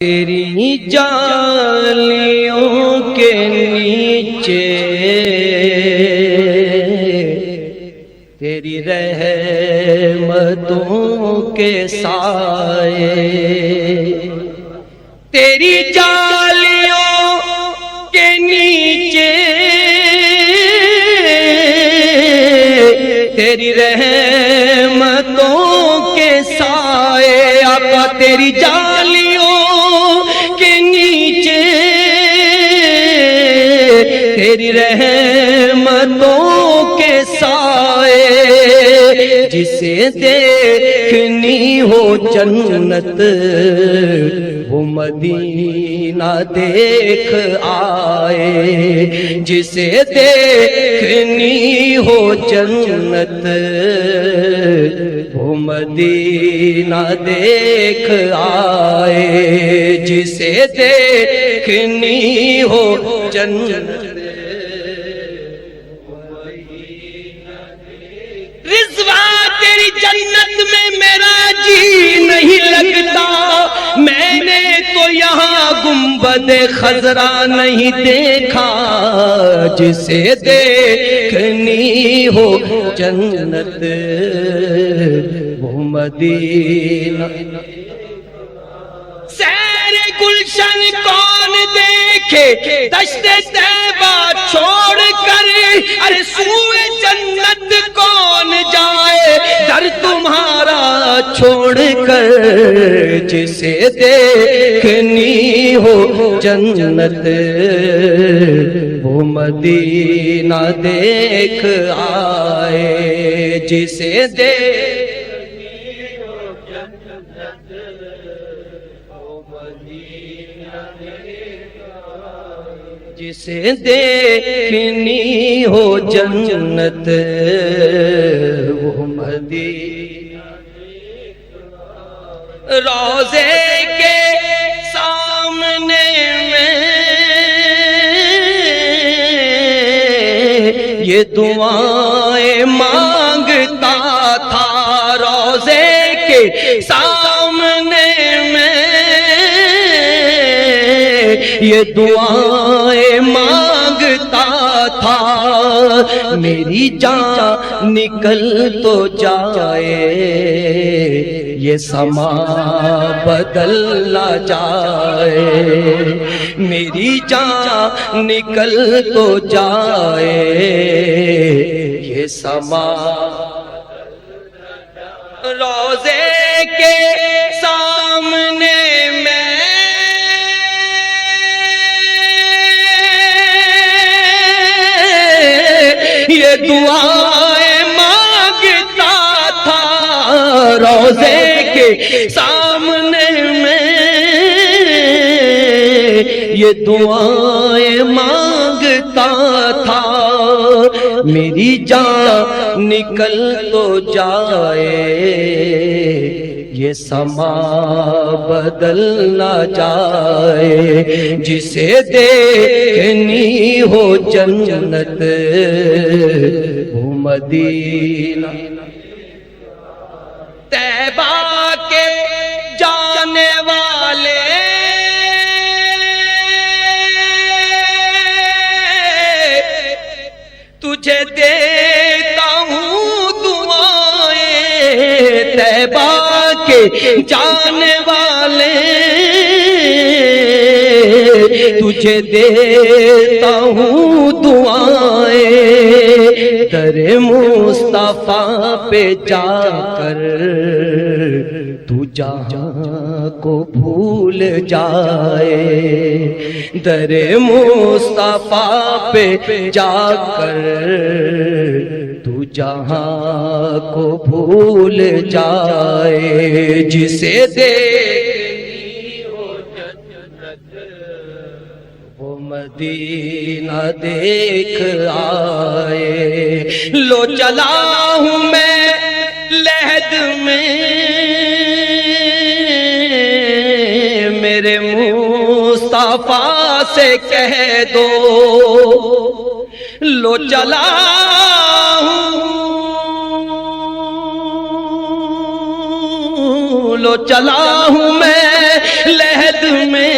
تیری جالیوں کے نیچے تیری رحمتوں کے سائے، تیری جالیوں کے نیچے تیری رحمتوں کے سائے، آقا تیری جالیوں کے نیچے تیری رحمتوں کے سائے، جسے دیکھنی ہو جنت وہ مدینہ دیکھ آئے، جسے دیکھنی ہو جنت وہ مدینہ دیکھ آئے، جسے دیکھنی ہو جنت جنت میں میرا جی نہیں لگتا، میں نے تو یہاں گنبد خضرا نہیں دیکھا، جسے دیکھنی ہو جنت وہ مدینہ۔ سیر گلشن کون دیکھے دشت طیبہ چھوڑ کر، ارے سوئے جنت کون جائے در تمہارا چھوڑ کر، جسے دیکھنی ہو جنت وہ مدینہ دیکھ آئے، جسے دیکھنی ہو جنت وہ مدینہ دیکھ آئے، جسے دیکھنی ہو جنت وہ مدینہ دیکھ آئے۔ روضے کے سامنے میں یہ دعائیں مانگتا تھا، روضے کے سامنے میں یہ دعائیں مانگتا تھا، میری جان نکل تو جائے یہ سما بدل نہ جائے، میری جان نکل تو جائے یہ سما۔ روضے کے سامنے میں یہ دعائیں مانگتا تھا، روضے کے سامنے میں یہ دعائیں مانگتا تھا، میری جان نکل تو جائے یہ سما بدل نہ جائے، جسے دیکھنی ہو جنت وہ مدینہ۔ طیبہ کے جانے والے تجھے دیتا ہوں دعائیں، طیبہ کے جانے والے تجھے دیتا ہوں دعائیں، در مصطفیٰ پہ جا کر تو جہاں کو بھول جائے، در مصطفیٰ پہ جا کر تو جہاں کو بھول جائے، جسے دیکھنی ہو جنت وہ مدینہ دیکھ آئے۔ لو چلا ہوں میں لحد میں میرے مصطفیٰ سے کہہ دو، لو چلا ہوں لو چلا ہوں میں لحد میں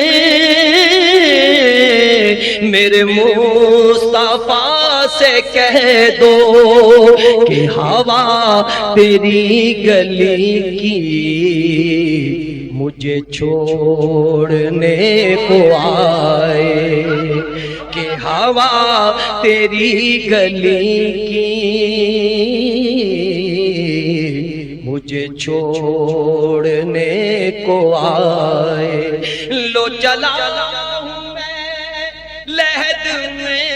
میرے مصطفیٰ سے کہہ دو کہ ہوا تیری گلی کی مجھے چھوڑنے کو آئے، کہ ہوا تیری گلی کی مجھے چھوڑنے کو آئے۔ لو جلا ہوں میں لحد میں